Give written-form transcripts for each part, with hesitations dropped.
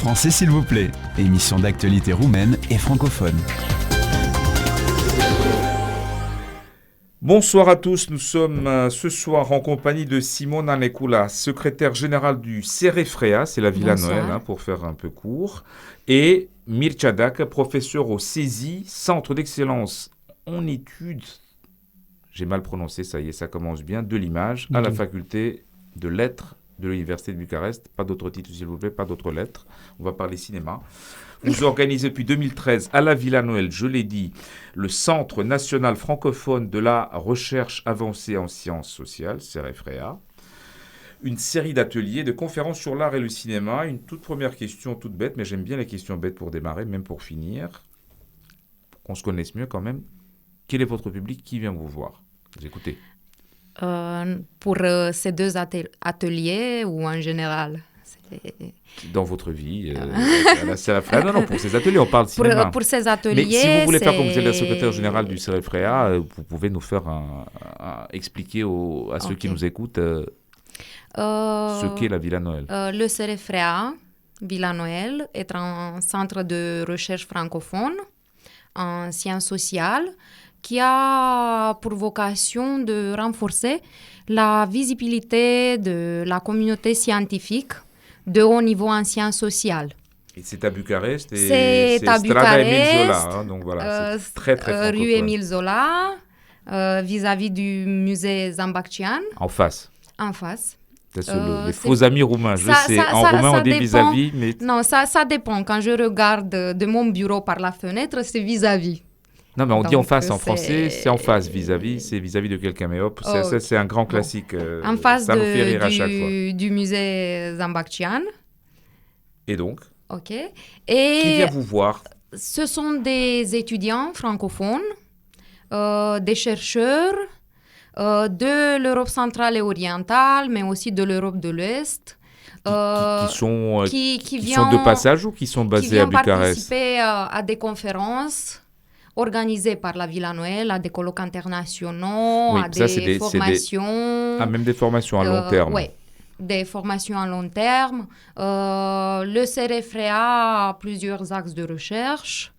Français s'il vous plaît, émission d'actualité roumaine et francophone. Bonsoir à tous, nous sommes ce soir en compagnie de Simona Necula, secrétaire générale du CEREFREA, c'est la Villa Noël pour faire un peu court, et Mircea Dac, professeur au CESI, Centre d'excellence en études, j'ai mal prononcé, ça y est, ça commence bien, de l'image, à la faculté de lettres de l'Université de Bucarest. Pas d'autres titres s'il vous plaît, pas d'autres lettres, on va parler cinéma. Vous organisez depuis 2013 à la Villa Noël, je l'ai dit, le Centre national francophone de la recherche avancée en sciences sociales, CEREFREA, une série d'ateliers, de conférences sur l'art et le cinéma. Une toute première question, toute bête, mais j'aime bien les questions bêtes pour démarrer, même pour finir, pour qu'on se connaisse mieux quand même. Quel est votre public? Qui vient vous voir? Vous écoutez. Pour ces deux ateliers ou en général? Dans votre vie, non, pour ces ateliers, on parle cinéma. Pour ces ateliers, mais si vous voulez faire comme vous êtes la secrétaire générale du CEREFREA, vous pouvez nous faire expliquer à ceux qui nous écoutent ce qu'est la Villa Noël. Le CEREFREA, Villa Noël, est un centre de recherche francophone en sciences sociales qui a pour vocation de renforcer la visibilité de la communauté scientifique de haut niveau en sciences sociales. Et c'est à Bucarest et c'est à Strada Émile Zola, donc voilà, c'est très très francophone. Rue Émile Zola, vis-à-vis du musée Zambaccian. En face. En face. Les faux amis roumains, je sais. En roumain, on dit vis-à-vis, mais... Non, ça dépend. Quand je regarde de mon bureau par la fenêtre, c'est vis-à-vis. Non, mais on dit en face en français, c'est en face, vis-à-vis, c'est vis-à-vis de quelqu'un. Mais hop, ça, c'est un grand classique. En face ça me fait rire à chaque fois. Du musée Zambaccian. Et donc? Ok. Et qui vient vous voir? Ce sont des étudiants francophones, des chercheurs de l'Europe centrale et orientale, mais aussi de l'Europe de l'Ouest. Qui sont de passage ou qui sont basés à Bucarest? Qui viennent participer à des conférences organisées par la Villa Noël, à des colloques internationaux, oui, des formations. Même des formations à long terme. Oui, des formations à long terme. Le CEREFREA a plusieurs axes de recherche.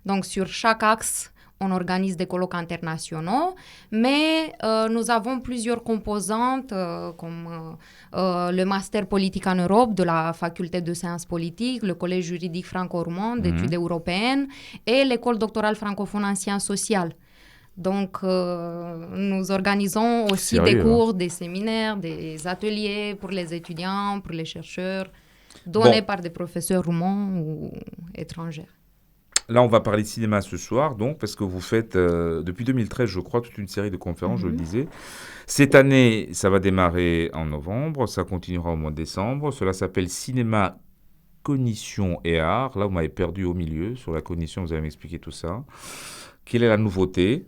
Donc, sur chaque axe, on organise des colloques internationaux, mais nous avons plusieurs composantes comme le Master politique en Europe de la Faculté de sciences politiques, le Collège juridique franco-roumain d'études européennes et l'École doctorale francophone en sciences sociales. Donc, nous organisons aussi des cours, des séminaires, des ateliers pour les étudiants, pour les chercheurs, donnés par des professeurs roumains ou étrangers. Là, on va parler de cinéma ce soir, donc, parce que vous faites, depuis 2013, je crois, toute une série de conférences, je le disais. Cette année, ça va démarrer en novembre, ça continuera au mois de décembre. Cela s'appelle Cinéma, Cognition et Art. Là, vous m'avez perdu au milieu. Sur la cognition, vous allez m'expliquer tout ça. Quelle est la nouveauté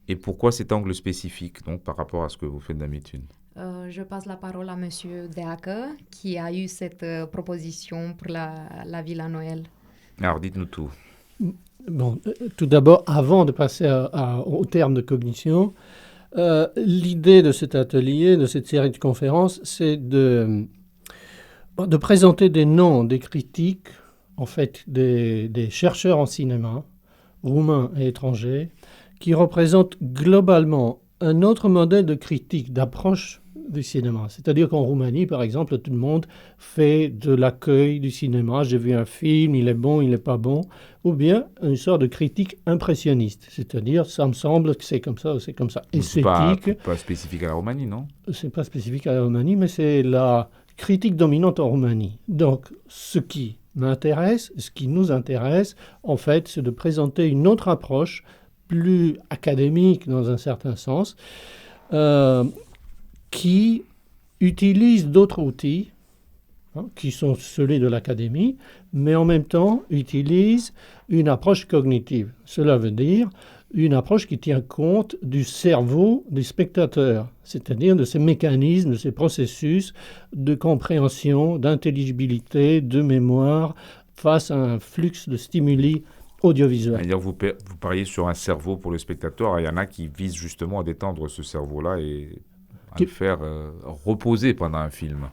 et pourquoi cet angle spécifique, donc, par rapport à ce que vous faites d'habitude? Je passe la parole à M. Deac, qui a eu cette proposition pour la Villa Noël. Alors, dites-nous tout. Bon, tout d'abord, avant de passer au terme de cognition, l'idée de cet atelier, de cette série de conférences, c'est de présenter des noms, des critiques, en fait, des chercheurs en cinéma, roumains et étrangers, qui représentent globalement un autre modèle de critique, d'approche du cinéma. C'est-à-dire qu'en Roumanie, par exemple, tout le monde fait de l'accueil du cinéma. J'ai vu un film, il est bon, il n'est pas bon. Ou bien une sorte de critique impressionniste. C'est-à-dire, ça me semble que c'est comme ça ou c'est comme ça. Esthétique. C'est pas spécifique à la Roumanie, non? C'est pas spécifique à la Roumanie, mais c'est la critique dominante en Roumanie. Donc, ce qui m'intéresse, ce qui nous intéresse, en fait, c'est de présenter une autre approche, plus académique dans un certain sens, qui utilise d'autres outils, qui sont ceux de l'académie, mais en même temps utilise une approche cognitive. Cela veut dire une approche qui tient compte du cerveau du spectateur, c'est-à-dire de ses mécanismes, de ses processus de compréhension, d'intelligibilité, de mémoire, face à un flux de stimuli audiovisuels. C'est-à-dire vous pariez sur un cerveau pour le spectateur, il y en a qui visent justement à détendre ce cerveau-là et à le faire reposer pendant un film.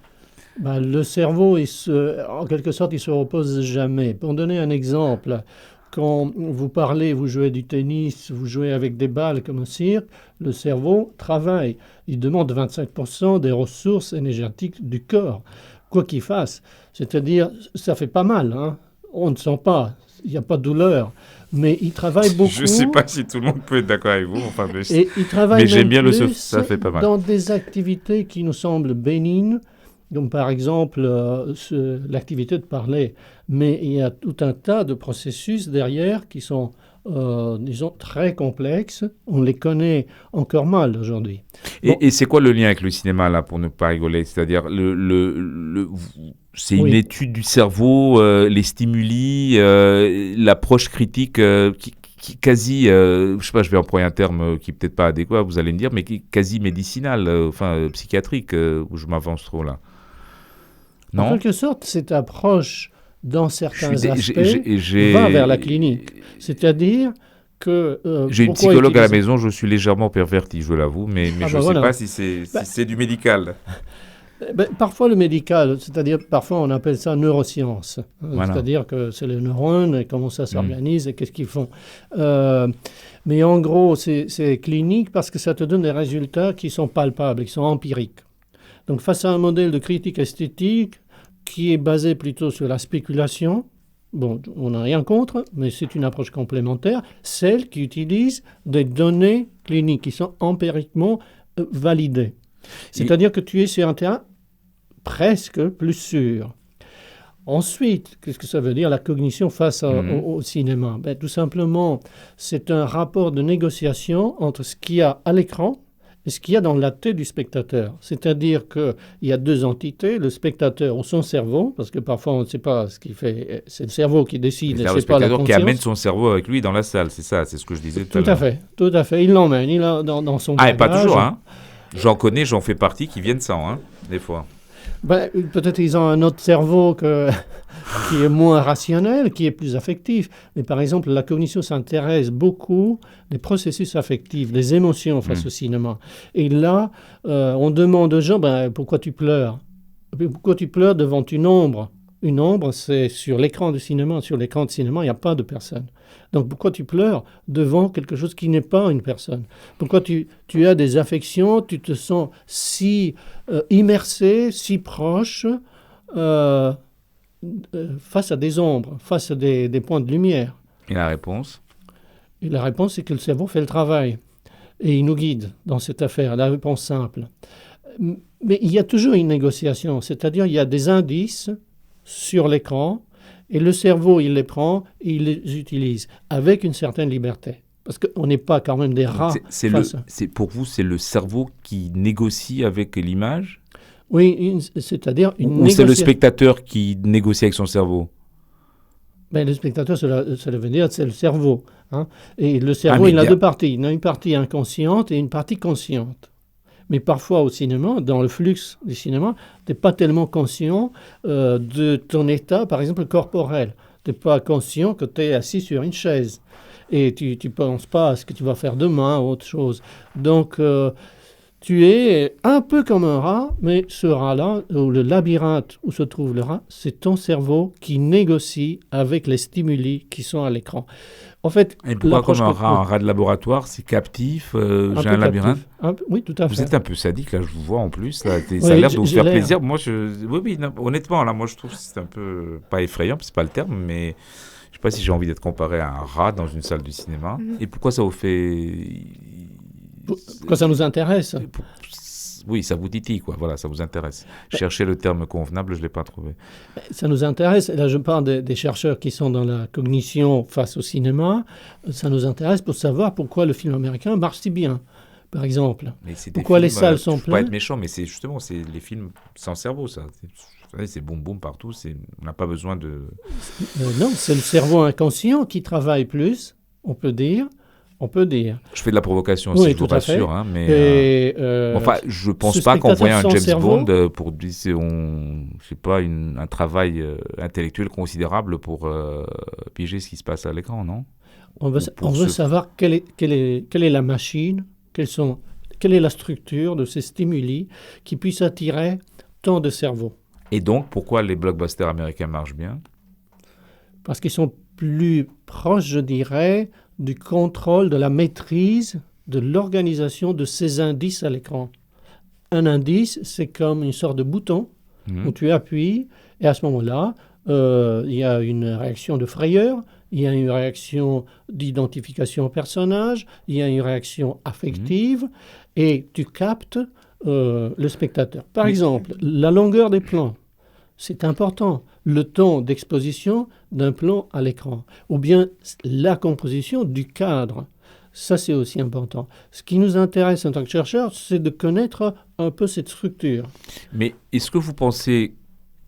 Ben, le cerveau, en quelque sorte, il se repose jamais. Pour donner un exemple, quand vous parlez, vous jouez du tennis, vous jouez avec des balles comme un cirque, le cerveau travaille. Il demande 25% des ressources énergétiques du corps, quoi qu'il fasse. C'est-à-dire, ça fait pas mal, hein. On ne sent pas, il n'y a pas de douleur, mais il travaille beaucoup. Je ne sais pas si tout le monde peut être d'accord avec vous, enfin, Et il travaille j'aime bien plus ça fait pas mal. dans des activités qui nous semblent bénignes, comme par exemple l'activité de parler. Mais il y a tout un tas de processus derrière qui sont, disons, très complexes. On les connaît encore mal aujourd'hui. Et c'est quoi le lien avec le cinéma, là, pour ne pas rigoler? C'est-à-dire, c'est une étude du cerveau, les stimuli, l'approche critique qui quasi, je sais pas, je vais employer un terme qui est peut-être pas adéquat, vous allez me dire, mais qui est quasi médicinal, psychiatrique, où je m'avance trop là. Non? En quelque sorte, cette approche, dans certains aspects, va vers la clinique. C'est-à-dire que... j'ai une psychologue à la maison, je suis légèrement perverti, je l'avoue, mais je ne sais pas si c'est du médical. Parfois le médical, c'est-à-dire parfois on appelle ça neurosciences. Voilà. C'est-à-dire que c'est les neurones, et comment ça s'organise et qu'est-ce qu'ils font. Mais en gros, c'est clinique parce que ça te donne des résultats qui sont palpables, qui sont empiriques. Donc face à un modèle de critique esthétique qui est basé plutôt sur la spéculation, bon, on n'a rien contre, mais c'est une approche complémentaire, celle qui utilise des données cliniques qui sont empiriquement validées. C'est-à-dire que tu es sur un terrain presque plus sûr. Ensuite, qu'est-ce que ça veut dire la cognition face au cinéma? Tout simplement, c'est un rapport de négociation entre ce qu'il y a à l'écran et ce qu'il y a dans la tête du spectateur. C'est-à-dire qu'il y a deux entités, le spectateur ou son cerveau, parce que parfois on ne sait pas ce qu'il fait, c'est le cerveau qui décide, et c'est pas la conscience. Le spectateur qui amène son cerveau avec lui dans la salle, c'est ça, c'est ce que je disais tout à l'heure. Tout à fait, il l'emmène, il a dans son bagage. Ah, et pas toujours, hein. J'en connais, j'en fais partie qui viennent sans, hein, des fois. Peut-être ils ont un autre cerveau qui est moins rationnel, qui est plus affectif. Mais par exemple, la cognition s'intéresse beaucoup des processus affectifs, des émotions face au cinéma. Et là, on demande aux gens, pourquoi tu pleures? Pourquoi tu pleures devant une ombre? Une ombre, c'est sur l'écran du cinéma. Sur l'écran de cinéma, il n'y a pas de personne. Donc pourquoi tu pleures devant quelque chose qui n'est pas une personne? Pourquoi tu as des affections, tu te sens si immersé, si proche face à des ombres, face à des points de lumière? Et la réponse? Et la réponse, c'est que le cerveau fait le travail. Et il nous guide dans cette affaire. La réponse simple. Mais il y a toujours une négociation. C'est-à-dire il y a des indices sur l'écran, et le cerveau, il les prend et il les utilise avec une certaine liberté. Parce qu'on n'est pas quand même des rats. Pour vous, c'est le cerveau qui négocie avec l'image? Oui, c'est-à-dire une négociation. Ou c'est le spectateur qui négocie avec son cerveau? Le spectateur, ça veut dire c'est le cerveau. Hein. Et le cerveau, il a deux parties. Il a une partie inconsciente et une partie consciente. Mais parfois au cinéma, dans le flux du cinéma, tu n'es pas tellement conscient de ton état, par exemple, corporel. Tu n'es pas conscient que tu es assis sur une chaise. Et tu ne penses pas à ce que tu vas faire demain ou autre chose. Donc, tu es un peu comme un rat, mais ce rat-là, ou le labyrinthe où se trouve le rat, c'est ton cerveau qui négocie avec les stimuli qui sont à l'écran. En fait, et pourquoi comme un rat de laboratoire, c'est captif, j'ai un labyrinthe? Oui, tout à fait. Vous êtes un peu sadique, là, je vous vois en plus. Là, ça a l'air de vous faire plaisir. Moi, honnêtement, là, moi, je trouve que c'est un peu, pas effrayant, c'est pas le terme, mais je ne sais pas si j'ai envie d'être comparé à un rat dans une salle du cinéma. Et pourquoi ça vous fait... Pourquoi ça nous intéresse? Oui, ça vous titille, quoi. Voilà, ça vous intéresse. Chercher le terme convenable, je ne l'ai pas trouvé. Ça nous intéresse. Et là, je parle des chercheurs qui sont dans la cognition face au cinéma. Ça nous intéresse pour savoir pourquoi le film américain marche si bien, par exemple. Pourquoi les salles sont pleines. Je ne veux pas être méchant, mais c'est justement les films sans cerveau, ça. C'est boum boum partout. On n'a pas besoin de... non, c'est le cerveau inconscient qui travaille plus, on peut dire. Je fais de la provocation aussi, je vous rassure. Hein, mais enfin, je ne pense pas qu'on voit un James Bond pour un travail intellectuel considérable pour piger ce qui se passe à l'écran, non? On veut savoir quelle est la machine, quelle est la structure de ces stimuli qui puissent attirer tant de cerveaux. Et donc, pourquoi les blockbusters américains marchent bien? Parce qu'ils sont plus proches, je dirais, du contrôle, de la maîtrise, de l'organisation de ces indices à l'écran. Un indice, c'est comme une sorte de bouton où tu appuies, et à ce moment-là, il y a une réaction de frayeur, il y a une réaction d'identification au personnage, il y a une réaction affective, et tu captes le spectateur. Par exemple, la longueur des plans, c'est important. Le temps d'exposition d'un plan à l'écran, ou bien la composition du cadre. Ça, c'est aussi important. Ce qui nous intéresse en tant que chercheurs, c'est de connaître un peu cette structure. Mais est-ce que vous pensez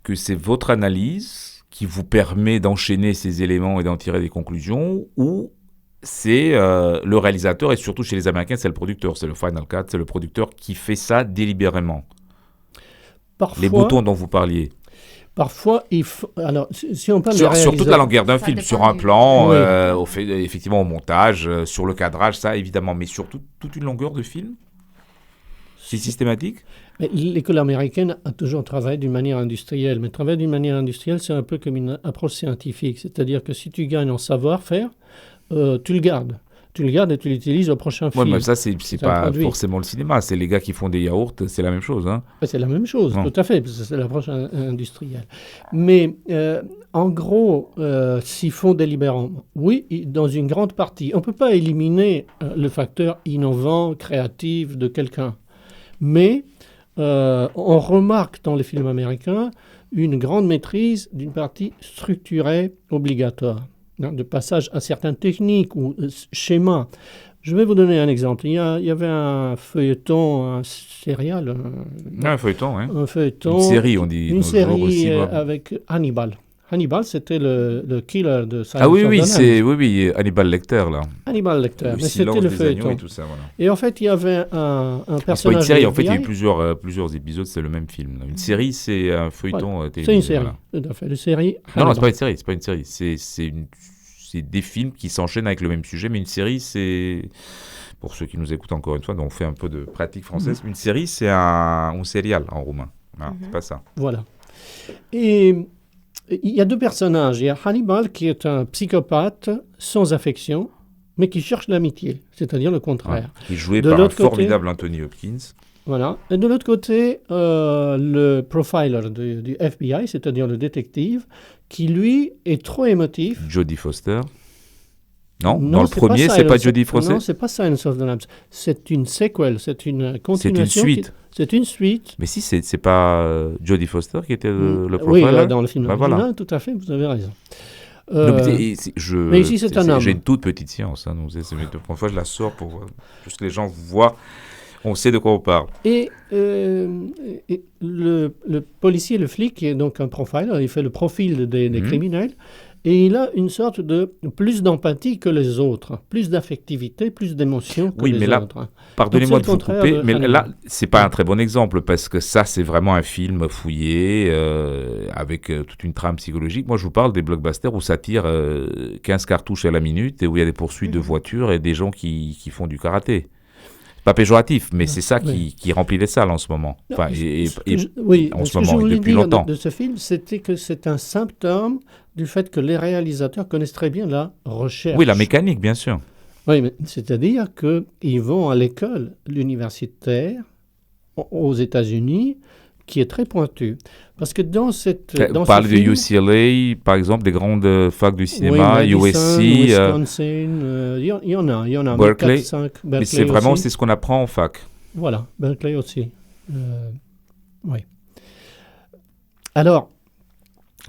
que c'est votre analyse qui vous permet d'enchaîner ces éléments et d'en tirer des conclusions, ou c'est le réalisateur, et surtout chez les Américains, c'est le producteur, c'est le Final Cut, c'est le producteur qui fait ça délibérément? Parfois, les boutons dont vous parliez. Parfois, il faut... Alors, si on parle sur toute la longueur d'un Ça film, dépend sur un du- plan, Oui. effectivement au montage, sur le cadrage, ça évidemment, mais sur toute une longueur de film? C'est systématique? Mais l'école américaine a toujours travaillé d'une manière industrielle. Mais travailler d'une manière industrielle, c'est un peu comme une approche scientifique. C'est-à-dire que si tu gagnes en savoir-faire, tu le gardes. Tu le gardes et tu l'utilises au prochain Oui, film. mais ça, c'est un pas produit. forcément le cinéma. C'est les gars qui font des yaourts, c'est la même chose. Hein. C'est la même chose, Non. tout à fait, parce que c'est l'approche industrielle. Mais en gros, s'ils font délibérément, oui, dans une grande partie, on ne peut pas éliminer le facteur innovant, créatif de quelqu'un. Mais on remarque dans les films américains une grande maîtrise d'une partie structurée obligatoire, hein, de passage à certaines techniques ou schémas. Je vais vous donner un exemple. Il y avait un feuilleton, un serial, Un feuilleton, hein. un feuilleton. Une série, on dit. Une nos jours série aussi, ouais. avec Hannibal. Hannibal, c'était le killer de Silence Ah oui, of oui, the Lambs. oui, Hannibal Lecter, là. Hannibal Lecter. Le Mais c'était silence le des agneaux feuilleton. et tout ça, voilà. Et en fait, il y avait un C'est pas personnage. une série, de en fait, il y a eu FBI. plusieurs épisodes, c'est le même film. Là. Une série, c'est un feuilleton C'est télévisé. une série, voilà. tout à fait. Une série. Non, Hannibal. c'est pas une série. C'est des films qui s'enchaînent avec le même sujet, mais une série, c'est... Pour ceux qui nous écoutent encore une fois, donc on fait un peu de pratique française. Une série, c'est un serial en roumain. Voilà, c'est pas ça. Voilà. Et il y a deux personnages. Il y a Hannibal qui est un psychopathe sans affection, mais qui cherche l'amitié, c'est-à-dire le contraire. Ouais. Qui est joué De par un l'autre côté- formidable Anthony Hopkins. Voilà. Et de l'autre côté, le profiler du FBI, c'est-à-dire le détective, qui lui est trop émotif. Jodie Foster. Non, Non, dans le c'est pas premier, c'est Silence pas of- Jodie Foster. Non, c'est pas Silence of the Lambs. C'est une sequel, c'est une C'est une continuation. suite. C'est une suite. Mais si, c'est pas Jodie Foster qui était le Oui, profiler. là, dans le film Bah, original, voilà. tout à fait, vous avez raison. Non, mais mais ici, c'est un homme. J'ai une toute petite science. Hein, donc c'est la première fois que je la sors pour juste que les gens voient. On sait de quoi on parle. Et le policier, le flic, qui est donc un profiler, il fait le profil des criminels, et il a une sorte de plus d'empathie que les autres, plus d'affectivité, plus d'émotion que Oui, les mais là, autres. Pardonnez-moi de Donc, vous c'est le couper, contraire de mais Hannibal. là, c'est pas un très bon exemple parce que ça, c'est vraiment un film fouillé avec toute une trame psychologique. Moi, je vous parle des blockbusters où ça tire 15 cartouches à la minute et où il y a des poursuites de voitures et des gens qui font du karaté. Pas péjoratif, mais c'est ça qui remplit les salles en ce moment. Enfin, Oui, en ce ce que je moment, et voulais depuis dire longtemps. de ce film, c'était que c'est un symptôme du fait que les réalisateurs connaissent très bien la recherche. Oui, la mécanique, bien sûr. Oui, mais c'est-à-dire qu'ils vont à l'école, l'universitaire, aux États-Unis, qui est très pointue. Parce que dans cette... Vous dans parlez ce de film, UCLA, par exemple, des grandes facs du cinéma, oui, Madison, USC, Wisconsin, il y en a. Berkeley. 4, 5, mais Berkeley c'est vraiment aussi. c'est ce qu'on apprend en fac. Voilà, Berkeley aussi. Oui. Alors,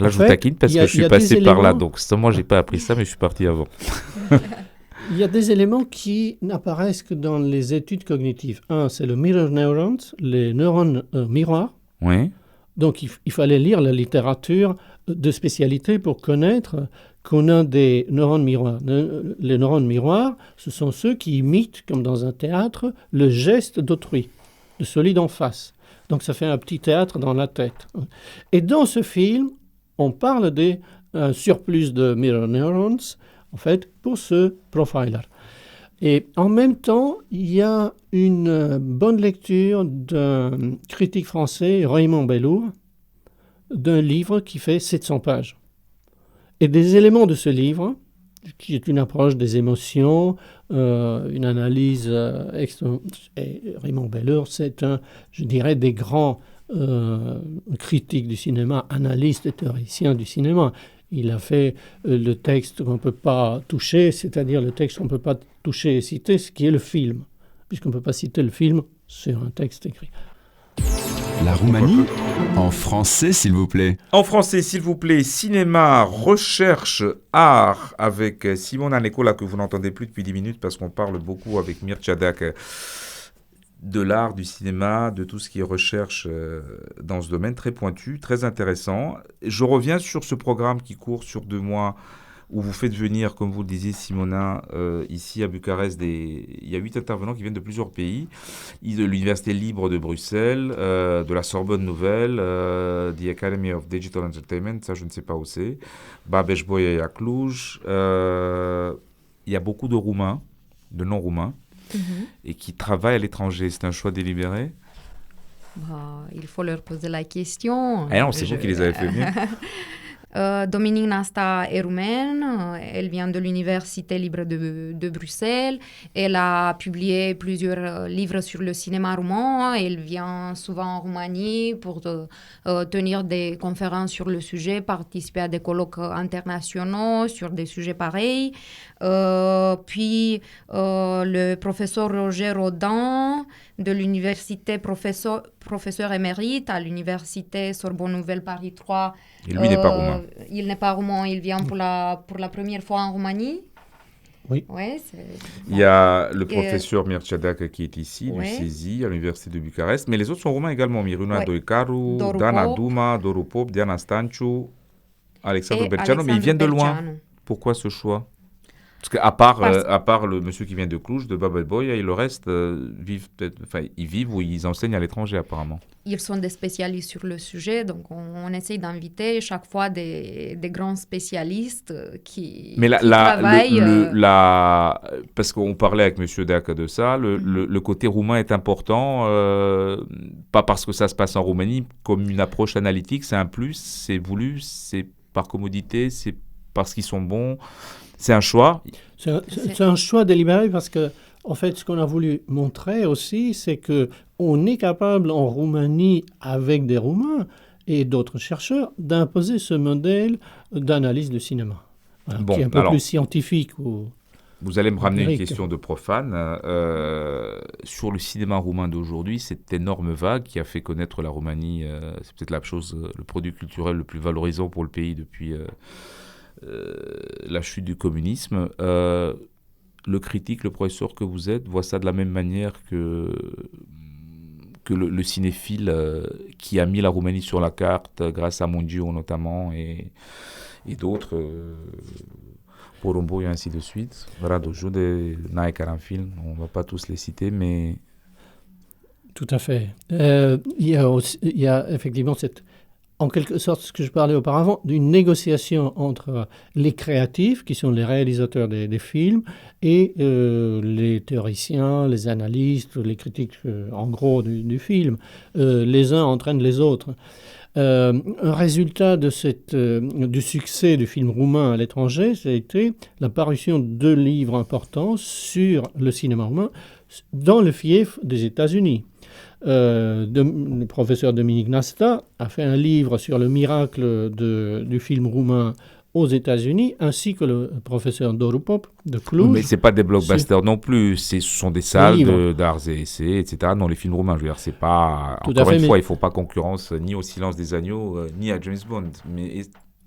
Là, En je vous fait, taquine parce il y a- que je il y suis a passé des par là. éléments- Donc, moi, j'ai pas appris ça, mais je suis parti avant. il y a des éléments qui n'apparaissent que dans les études cognitives. Un, c'est le mirror neurons, les neurones miroirs. Oui. Donc, il fallait lire la littérature de spécialité pour connaître qu'on a des neurones miroirs. Les neurones miroirs, ce sont ceux qui imitent, comme dans un théâtre, le geste d'autrui, de celui d'en face. Donc, ça fait un petit théâtre dans la tête. Et dans ce film, on parle des surplus de mirror neurons, en fait, pour ce profiler. Et en même temps, il y a une bonne lecture d'un critique français, Raymond Bellour, d'un livre qui fait 700 pages. Et des éléments de ce livre, qui est une approche des émotions, une analyse et Raymond Belheur, c'est je dirais, des grands critiques du cinéma, analystes et théoriciens du cinéma. Il a fait le texte qu'on ne peut pas toucher, c'est-à-dire le texte qu'on ne peut pas toucher et citer, ce qui est le film. Puisqu'on ne peut pas citer le film sur un texte écrit. La Roumanie, en français s'il vous plaît. En français, s'il vous plaît, cinéma, recherche, art, avec Simona Necola, que vous n'entendez plus depuis 10 minutes parce qu'on parle beaucoup avec Mircea Deacă de l'art, du cinéma, de tout ce qui est recherche dans ce domaine, très pointu, très intéressant. Je reviens sur ce programme qui court sur 2 mois, où vous faites venir, comme vous le disiez, Simona, ici à Bucarest, il y a 8 intervenants qui viennent de plusieurs pays, de l'Université libre de Bruxelles, de la Sorbonne Nouvelle, the Academy of Digital Entertainment, ça je ne sais pas où c'est, Babes-Bolyai à Cluj. Il y a beaucoup de Roumains, de non-Roumains, et qui travaillent à l'étranger. C'est un choix délibéré? Il faut leur poser la question. Ah non, c'est vous qui les avez fait venir. Dominique Nasta est roumaine, elle vient de l'Université libre de Bruxelles, elle a publié plusieurs livres sur le cinéma roumain, elle vient souvent en Roumanie pour tenir des conférences sur le sujet, participer à des colloques internationaux sur des sujets pareils. Puis le professeur Roger Rodin de l'université, professeur émérite à l'université Sorbonne Nouvelle Paris 3. Et lui n'est pas roumain. Il n'est pas roumain, il vient pour la première fois en Roumanie. Oui. Ouais, il y a le professeur Mircea Deacă qui est ici, du CESI, à l'université de Bucarest, mais les autres sont roumains également. Miruna Doicaru, Dana Duma, Doru Pop, Diana Stanciu, Alexandru Berceanu, mais ils viennent de loin. Pourquoi ce choix? Parce qu'à part le monsieur qui vient de Cluj, de Babes-Bolyai, le reste ils vivent ou ils enseignent à l'étranger apparemment. Ils sont des spécialistes sur le sujet, donc on essaye d'inviter chaque fois des grands spécialistes qui travaillent. Parce qu'on parlait avec monsieur Deacă de ça, le côté roumain est important, pas parce que ça se passe en Roumanie, comme une approche analytique, c'est un plus, c'est voulu, c'est par commodité, c'est parce qu'ils sont bons. C'est un choix. C'est un choix délibéré parce que, en fait, ce qu'on a voulu montrer aussi, c'est qu'on est capable en Roumanie, avec des Roumains et d'autres chercheurs, d'imposer ce modèle d'analyse du cinéma, qui est un peu plus scientifique. Vous allez me ramener une question de profane. Sur le cinéma roumain d'aujourd'hui, cette énorme vague qui a fait connaître la Roumanie, c'est peut-être le produit culturel le plus valorisant pour le pays depuis... la chute du communisme, le critique, le professeur que vous êtes, voit ça de la même manière que le cinéphile qui a mis la Roumanie sur la carte grâce à Mondiaux notamment et d'autres, Porumbo et ainsi de suite. Radojude, Nae Karanfil, on ne va pas tous les citer, mais... Tout à fait. Il y a effectivement en quelque sorte, ce que je parlais auparavant, d'une négociation entre les créatifs, qui sont les réalisateurs des films, et les théoriciens, les analystes, les critiques, en gros, du film. Les uns entraînent les autres. Un résultat du succès du film roumain à l'étranger, ça a été la parution de 2 livres importants sur le cinéma roumain dans le fief des États-Unis. Le professeur Dominique Nasta a fait un livre sur le miracle du film roumain aux États-Unis, ainsi que le professeur Doru Pop de Cluj. Mais ce n'est pas des blockbusters non plus, ce sont des salles d'arts et essais, etc. Non, les films roumains, je veux dire, c'est pas... Encore une fois, il ne faut pas concurrence ni au Silence des agneaux, ni à James Bond. Mais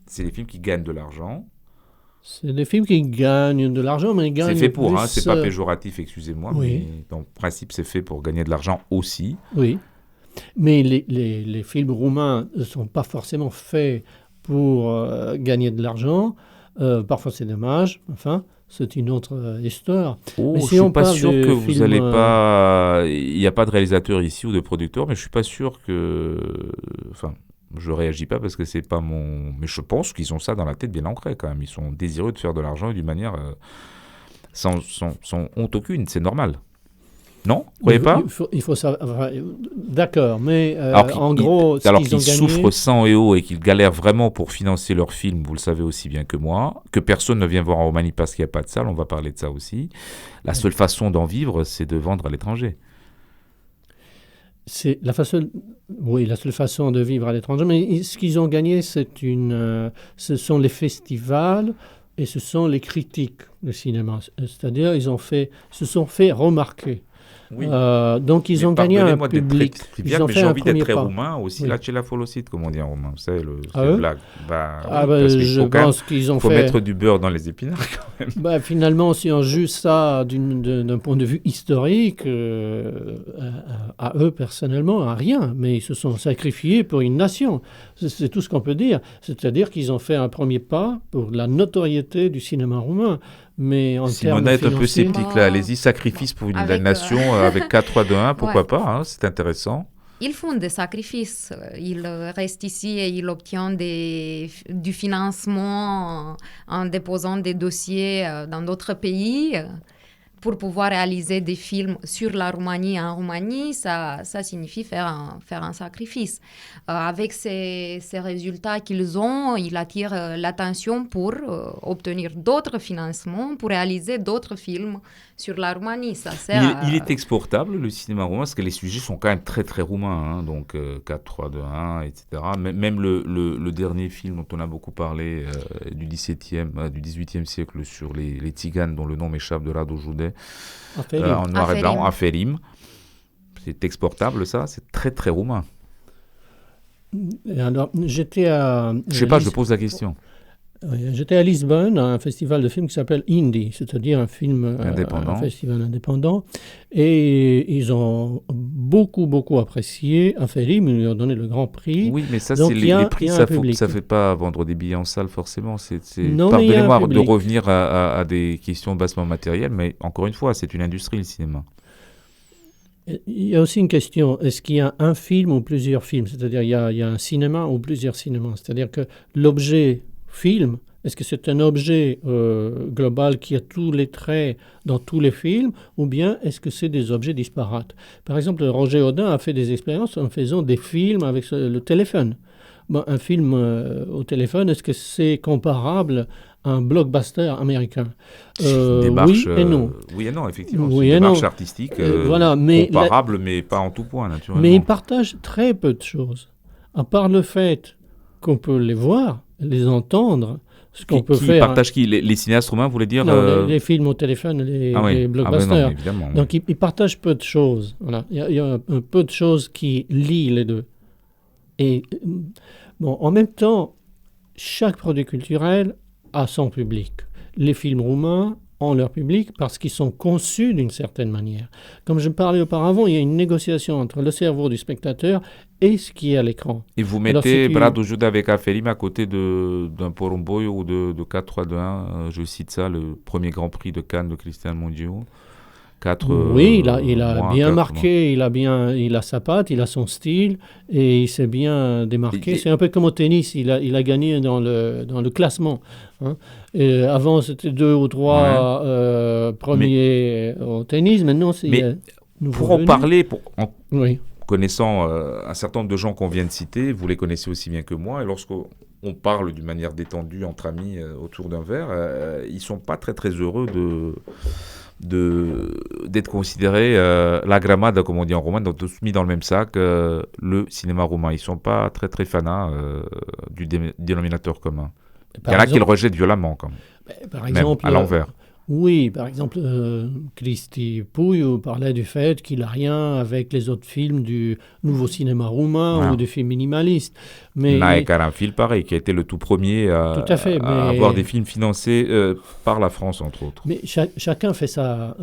c'est des films qui gagnent de l'argent. C'est des films qui gagnent de l'argent, mais ils gagnent. C'est fait pour, c'est pas péjoratif, excusez-moi, mais en principe, c'est fait pour gagner de l'argent aussi. Oui, mais les films roumains ne sont pas forcément faits pour gagner de l'argent. Parfois, c'est dommage. Enfin, c'est une autre histoire. Mais si je ne suis pas sûr que vous n'allez pas... Il n'y a pas de réalisateur ici ou de producteur, mais je ne suis pas sûr que... Enfin... Je réagis pas parce que c'est pas mon... Mais je pense qu'ils ont ça dans la tête bien ancré quand même. Ils sont désireux de faire de l'argent d'une manière sans honte aucune. C'est normal. Non, vous croyez pas? Il faut savoir. D'accord, mais en gros, ce alors qu'ils ont qu'ils gagné... souffrent sang et eau et qu'ils galèrent vraiment pour financer leurs films, vous le savez aussi bien que moi, que personne ne vient voir en Roumanie parce qu'il n'y a pas de salle, on va parler de ça aussi. La seule façon d'en vivre, c'est de vendre à l'étranger. C'est la seule façon de vivre à l'étranger. Mais ce qu'ils ont gagné, ce sont les festivals et ce sont les critiques de cinéma. C'est-à-dire, ils se sont fait remarquer. Oui. Donc, ils ont gagné un public. Ils ont fait j'ai envie d'être très roumain aussi. Oui. Là, tu es la folosite, comme on dit en roumain. Vous savez, c'est blague. Je pense qu'ils ont fait... Il faut mettre du beurre dans les épinards, quand même. Finalement, si on juge ça d'un point de vue historique, à eux, personnellement, à rien. Mais ils se sont sacrifiés pour une nation. C'est tout ce qu'on peut dire. C'est-à-dire qu'ils ont fait un premier pas pour la notoriété du cinéma roumain. Mais Simona est un peu sceptique là. Allez-y, sacrifice pour une nation avec 4-3-2-1, pourquoi pas, hein, c'est intéressant. Ils font des sacrifices. Ils restent ici et ils obtiennent du financement en déposant des dossiers dans d'autres pays. Pour pouvoir réaliser des films sur la Roumanie en Roumanie, ça signifie faire un sacrifice. Avec ces résultats qu'ils ont, ils attirent l'attention pour obtenir d'autres financements, pour réaliser d'autres films sur la Roumanie. Ça sert il est exportable, le cinéma roumain, parce que les sujets sont quand même très très roumains, hein, donc 4-3-2-1, etc. Même le dernier film dont on a beaucoup parlé, du 18e siècle, sur les Tziganes, dont le nom m'échappe, de Radu Jude, en noir et blanc, Aferim. C'est exportable, ça, c'est très très roumain. Alors, j'étais à... Je sais pas, je pose la question. J'étais à Lisbonne, à un festival de films qui s'appelle Indie, c'est-à-dire un film indépendant. Un festival indépendant. Et ils ont beaucoup apprécié Aferim, ils lui ont donné le grand prix. Oui, mais ça, donc, les prix, ça ne fait pas vendre des billets en salle forcément. Pardonnez-moi de revenir à des questions bassement matérielles, mais encore une fois, c'est une industrie, le cinéma. Il y a aussi une question, est-ce qu'il y a un film ou plusieurs films? C'est-à-dire, il y a un cinéma ou plusieurs cinémas. C'est-à-dire que l'objet film, est-ce que c'est un objet global qui a tous les traits dans tous les films, ou bien est-ce que c'est des objets disparates? Par exemple, Roger Hodin a fait des expériences en faisant des films avec le téléphone. Bon, un film au téléphone, est-ce que c'est comparable à un blockbuster américain? Démarche, oui et non. Oui et non, effectivement. Oui, c'est une démarche artistique comparable, mais pas en tout point, naturellement. Mais ils partagent très peu de choses. À part le fait qu'on peut les voir, les entendre, ce qu'on peut faire... Partagent qui? Les cinéastes roumains, vous voulez dire? Non, les films au téléphone, les blockbusters. Non, évidemment. Donc, ils partagent peu de choses. Voilà. Il y a un peu de choses qui lient les deux. Et en même temps, chaque produit culturel a son public. Les films roumains ont leur public parce qu'ils sont conçus d'une certaine manière. Comme je parlais auparavant, il y a une négociation entre le cerveau du spectateur et ce qui est à l'écran. Et vous mettez Radu Jude avec Aferim à côté d'un Porumboy ou de 4-3-2-1, je cite ça, le premier Grand Prix de Cannes de Cristian Mungiu. Oui, il a bien marqué, il a sa patte, il a son style et il s'est bien démarqué. C'est un peu comme au tennis, il a gagné dans le classement. Hein. Et avant, c'était 2 ou 3 premiers au tennis. Maintenant, c'est pour en parler, oui. Connaissant un certain nombre de gens qu'on vient de citer, vous les connaissez aussi bien que moi, et lorsqu'on parle d'une manière détendue entre amis autour d'un verre, ils ne sont pas très très heureux d'être considérés la gramada, comme on dit en roumain, donc tous mis dans le même sac, le cinéma roumain. Ils ne sont pas très très fanats du dénominateur commun. Il y en a qui le rejettent violemment, quand même. Par exemple, à l'envers. Oui, par exemple, Cristi Puiu parlait du fait qu'il n'a rien avec les autres films du nouveau cinéma roumain ou du film minimaliste. Nae Karanfil, pareil, qui a été le tout premier à avoir des films financés par la France, entre autres. Mais chacun fait sa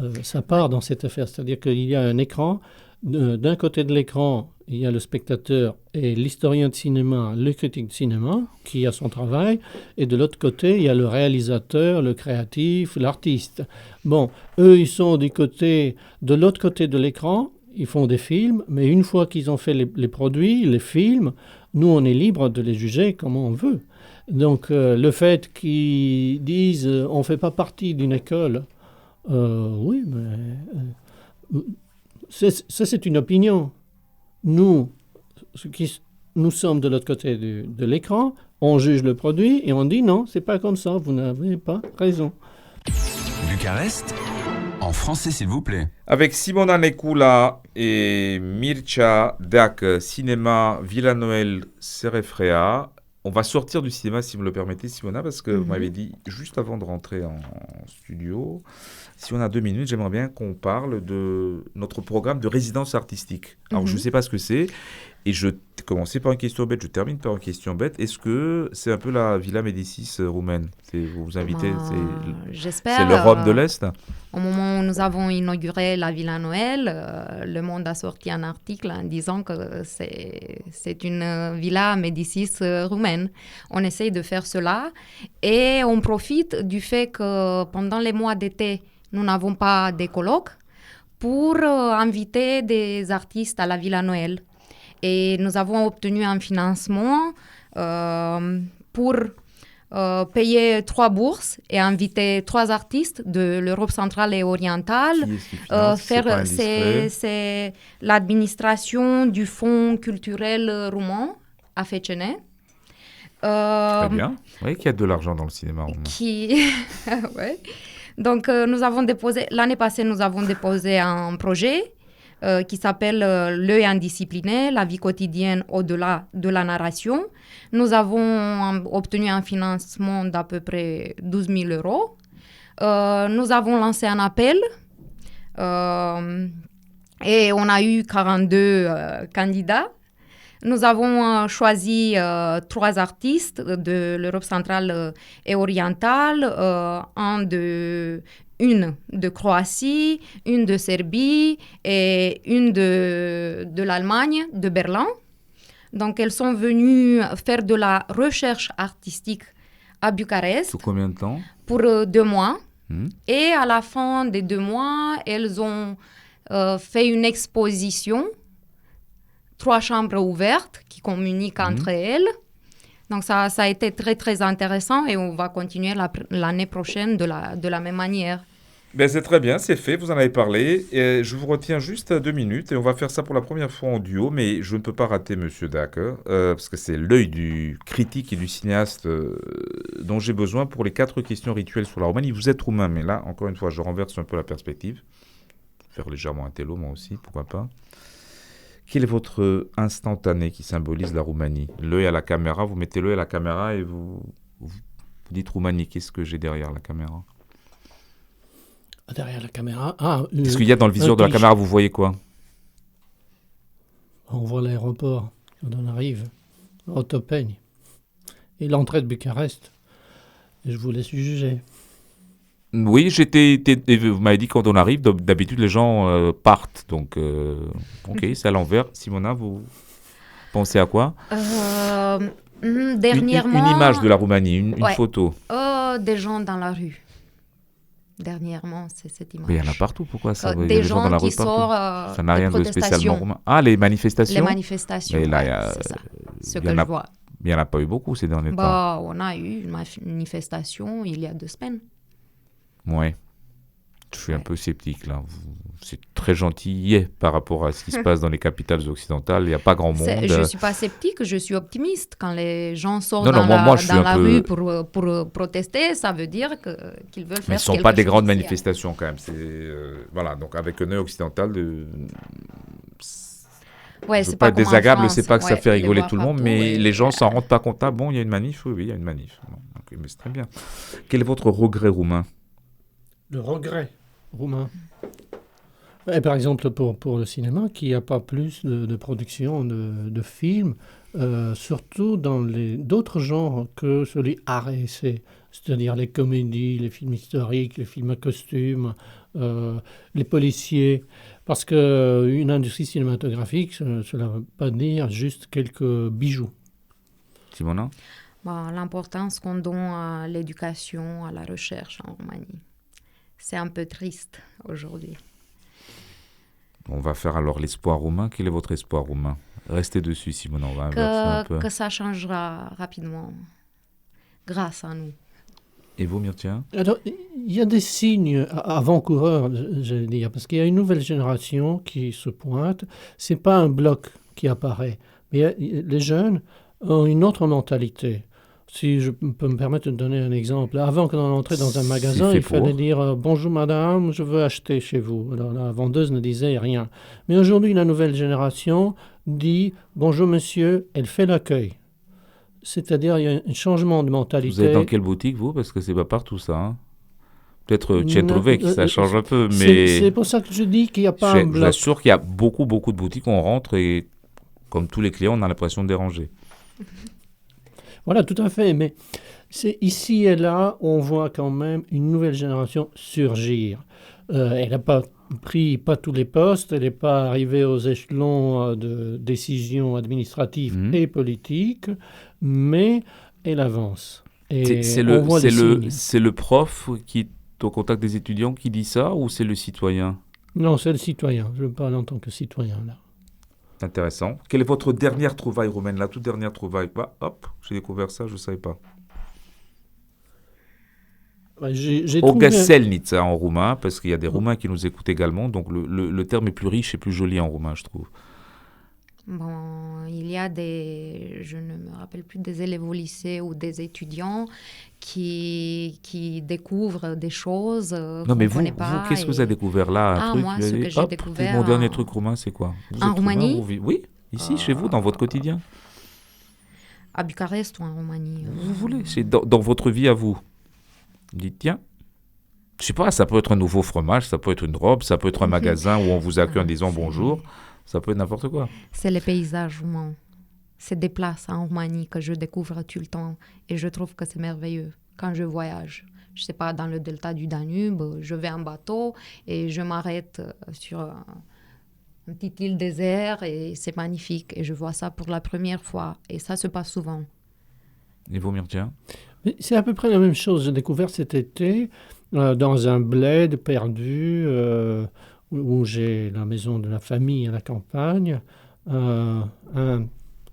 part dans cette affaire. C'est-à-dire qu'il y a un écran. D'un côté de l'écran, il y a le spectateur et l'historien de cinéma, le critique de cinéma, qui a son travail. Et de l'autre côté, il y a le réalisateur, le créatif, l'artiste. Bon, eux, ils sont de l'autre côté de l'écran, ils font des films, mais une fois qu'ils ont fait les produits, les films, nous, on est libre de les juger comme on veut. Donc, le fait qu'ils disent on ne fait pas partie d'une école, oui, mais... ça, c'est une opinion. Nous, nous sommes de l'autre côté de l'écran, on juge le produit et on dit non, c'est pas comme ça, vous n'avez pas raison. Bucarest, en français s'il vous plaît. Avec Simona Nekula et Mircea Deac, cinéma Villanoël Cerefrea, on va sortir du cinéma si vous me le permettez, Simona, parce que vous m'avez dit juste avant de rentrer en studio, si on a 2 minutes, j'aimerais bien qu'on parle de notre programme de résidence artistique. Alors, je ne sais pas ce que c'est, et je commençais par une question bête, je termine par une question bête. Est-ce que c'est un peu la Villa Médicis roumaine? Vous vous invitez, j'espère. C'est l'Europe de l'Est? Au moment où nous avons inauguré la Villa Noël, Le Monde a sorti un article en disant que c'est une Villa Médicis roumaine. On essaye de faire cela et on profite du fait que pendant les mois d'été, nous n'avons pas de colloques pour inviter des artistes à la Villa Noël. Et nous avons obtenu un financement pour payer 3 bourses et inviter 3 artistes de l'Europe centrale et orientale. C'est l'administration du Fonds culturel roumain à Fecene. Très bien. Vous voyez qu'il y a de l'argent dans le cinéma roumain. Ouais. Donc, l'année passée, nous avons déposé un projet qui s'appelle L'œil indiscipliné, la vie quotidienne au-delà de la narration. Nous avons obtenu un financement d'à peu près 12 000 euros. Nous avons lancé un appel et on a eu 42 candidats. Nous avons choisi 3 artistes de l'Europe centrale et orientale, une de Croatie, une de Serbie et une de l'Allemagne, de Berlin. Donc, elles sont venues faire de la recherche artistique à Bucarest. Pour combien de temps? Pour 2 mois. Et à la fin des 2 mois, elles ont fait une exposition, 3 chambres ouvertes qui communiquent entre elles. Donc, ça a été très, très intéressant et on va continuer l'année prochaine de la même manière. Ben, c'est très bien, c'est fait, vous en avez parlé. Et je vous retiens juste 2 minutes et on va faire ça pour la première fois en duo, mais je ne peux pas rater Monsieur Deac, parce que c'est l'œil du critique et du cinéaste dont j'ai besoin pour les 4 questions rituelles sur la Roumanie. Vous êtes roumain, mais là, encore une fois, je renverse un peu la perspective. Faire légèrement un télo, moi aussi, pourquoi pas. Quel est votre instantané qui symbolise la Roumanie? L'œil à la caméra, vous mettez l'œil à la caméra et vous dites Roumanie, qu'est-ce que j'ai derrière la caméra? Derrière la caméra. Qu'est-ce qu'il y a dans le viseur de la caméra? Vous voyez quoi? On voit l'aéroport quand on arrive, Otopeni, et l'entrée de Bucarest. Et je vous laisse juger. Oui, vous m'avez dit quand on arrive, d'habitude les gens partent. Donc, ok, c'est à l'envers. Simona, vous pensez à quoi? Dernièrement... Une image de la Roumanie, une photo. Des gens dans la rue. Dernièrement, c'est cette image. Mais il y en a partout, pourquoi ça? Des gens dans la rue sortent. Ça n'a rien de spécialement roumain. Ah, les manifestations? Les manifestations, c'est ça. Ce que je vois. Il n'y en a pas eu beaucoup ces derniers temps. On a eu une manifestation il y a 2 semaines. Ouais. Je suis un peu sceptique là. C'est très gentil par rapport à ce qui se passe dans les capitales occidentales. Il n'y a pas grand monde. Je ne suis pas sceptique, je suis optimiste. Quand les gens sortent dans la rue pour protester, ça veut dire qu'ils veulent faire quelque chose. Mais ce ne sont pas des grandes manifestations quand même. Voilà, donc avec un œil occidental, c'est pas désagréable, c'est pas que ça fait rigoler tout le monde, mais les gens s'en rendent pas compte. Ah bon, il y a une manif? Oui, il y a une manif. Okay, mais c'est très bien. Quel est votre regret roumain? Le regret roumain. Par exemple, pour le cinéma, qui n'a pas plus de production de films, surtout dans d'autres genres que celui art et essai, c'est-à-dire les comédies, les films historiques, les films à costumes, les policiers. Parce qu'une industrie cinématographique, cela ne veut pas dire juste quelques bijoux. Simona? L'importance qu'on donne à l'éducation, à la recherche en Roumanie. C'est un peu triste aujourd'hui. On va faire alors l'espoir roumain. Quel est votre espoir roumain? Restez dessus, Simona, on va inverser un peu. Que ça changera rapidement, grâce à nous. Et vous, Myrtien? Alors, il y a des signes avant-coureurs, j'allais dire, parce qu'il y a une nouvelle génération qui se pointe. C'est pas un bloc qui apparaît, mais les jeunes ont une autre mentalité. Si je peux me permettre de donner un exemple, avant qu'on entrait dans un magasin, il fallait dire bonjour madame, je veux acheter chez vous. Alors la vendeuse ne disait rien. Mais aujourd'hui, la nouvelle génération dit bonjour monsieur, elle fait l'accueil. C'est-à-dire, il y a un changement de mentalité. Vous êtes dans quelle boutique, vous? Parce que c'est pas partout, ça. Hein. Peut-être Tchetrovek, ça change un peu, mais... C'est pour ça que je dis qu'il n'y a pas un bloc. Je vous assure qu'il y a beaucoup de boutiques où on rentre et, comme tous les clients, on a l'impression de déranger. Voilà, tout à fait. Mais c'est ici et là, on voit quand même une nouvelle génération surgir. Elle n'a pas pris pas tous les postes, elle n'est pas arrivée aux échelons de décision administrative et politique, mais elle avance. Et c'est le prof qui est au contact des étudiants qui dit ça ou c'est le citoyen? Non, c'est le citoyen. Je parle en tant que citoyen, là. Intéressant. Quelle est votre dernière trouvaille roumaine, la toute dernière trouvaille? Bah, hop, j'ai découvert ça, je ne savais pas. Ogaselnica en roumain, parce qu'il y a des Roumains qui nous écoutent également, donc le terme est plus riche et plus joli en roumain, je trouve. Bon, il y a je ne me rappelle plus, des élèves au lycée ou des étudiants qui découvrent des choses non, mais vous, qu'est-ce que vous avez découvert là? Moi, ce que j'ai découvert... Mon dernier truc roumain, c'est quoi? En Roumanie? Oui, ici, chez vous, dans votre quotidien. À Bucarest ou en Roumanie. Vous voulez, c'est dans votre vie à vous. Dites, tiens, je sais pas, ça peut être un nouveau fromage, ça peut être une robe, ça peut être un magasin où on vous accueille en disant bonjour, ça peut être n'importe quoi. C'est les paysages roumains. C'est des places en Roumanie que je découvre tout le temps et je trouve que c'est merveilleux quand je voyage. Je sais pas, dans le delta du Danube, je vais en bateau et je m'arrête sur une petite île désert et c'est magnifique et je vois ça pour la première fois et ça se passe souvent. Et vous, Myrtien? C'est à peu près la même chose. J'ai découvert cet été dans un bled perdu où j'ai la maison de la famille à la campagne, un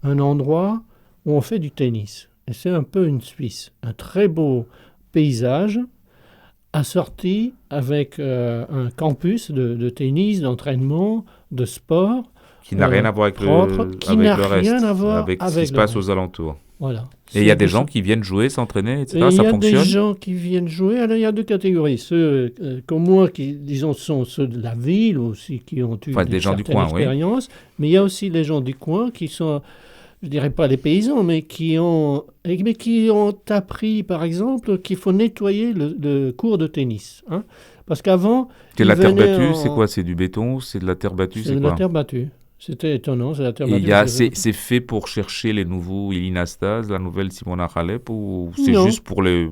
endroit où on fait du tennis. Et c'est un peu une Suisse. Un très beau paysage assorti avec un campus de tennis, d'entraînement, de sport. Qui n'a rien à voir avec propre, le reste, avec ce qui se passe aux alentours. Voilà. Et il y a des gens qui viennent jouer, s'entraîner, etc. Ça fonctionne. Il y a des gens qui viennent jouer. Alors, il y a deux catégories. Ceux comme moi, qui, disons, sont ceux de la ville, aussi, qui ont eu des gens du coin, expérience. Oui. Mais il y a aussi les gens du coin qui sont, je dirais pas les paysans, mais qui ont appris, par exemple, qu'il faut nettoyer le court de tennis. Hein. Parce qu'avant... C'est la terre battue, c'est quoi? C'est du béton? C'est de la terre battue? C'est de la terre battue. C'était étonnant, c'est la terre battue. C'est fait pour chercher les nouveaux Ilina Stas, la nouvelle Simona Halep, ou c'est juste pour le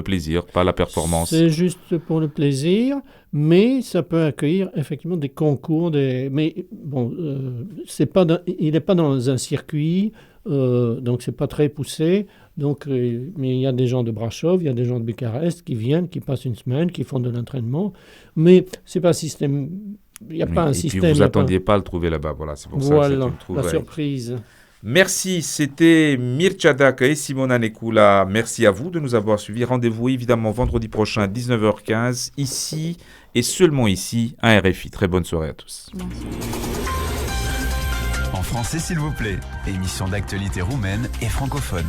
plaisir, pas la performance? C'est juste pour le plaisir, mais ça peut accueillir effectivement des concours. Mais bon, il n'est pas dans un circuit, donc c'est pas très poussé. Donc, mais il y a des gens de Brasov, il y a des gens de Bucarest qui viennent, qui passent une semaine, qui font de l'entraînement, mais c'est pas système. Il n'y a pas un système. Et puis vous n'attendiez pas à le trouver là-bas. Voilà, c'est pour ça que c'est une trouvaille. La surprise. Merci, c'était Mircea Dacă et Simona Necula. Merci à vous de nous avoir suivis. Rendez-vous évidemment vendredi prochain à 19h15, ici et seulement ici, à RFI. Très bonne soirée à tous. Merci. En français, s'il vous plaît. Émission d'actualité roumaine et francophone.